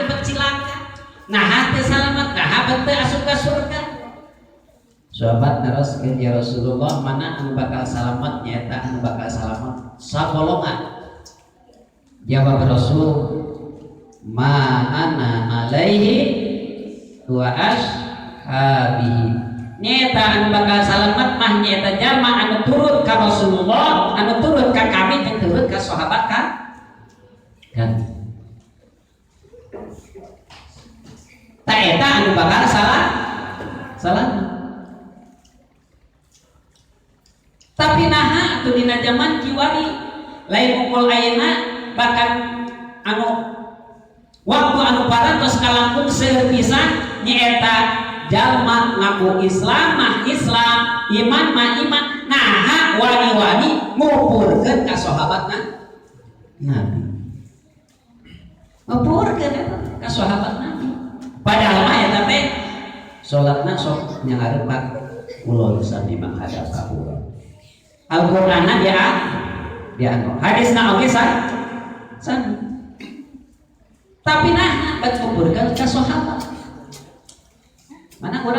teu cilaka, nah teu salamet, nah teu asup ka surga. Sahabat naroskeun ya Rasulullah, mana anu bakal salamet nyaeta anu bakal salamet sagolongan. Jawab Rasul, ma ana alaihi wa ashabihi. Nyaeta anu bakal salamet mah nyaeta jalma anu turut ka Rasulullah, anu turut ka kami jeung turut ka sahabat kan. Ta eta anu bakal salamet. Tapi naha atuh dina zaman kiwari lain ukul ayeuna bahkan anu waktu anu parantos kalangkung seueur pisan nyaeta jalma ngaku Islam mah Islam, iman mah iman, naha wani-wani ngupurkeun ka sahabatna Nabi. Ngupurkeun eta ka sahabat Nabi. Padahal mah eta teh salatna sok nyangarepak ulun sami menghadap ka Allah. Al-Qur'anna dia hadisna oge san. Tapi nah, baca kuburkan ke sahabat. Mana orang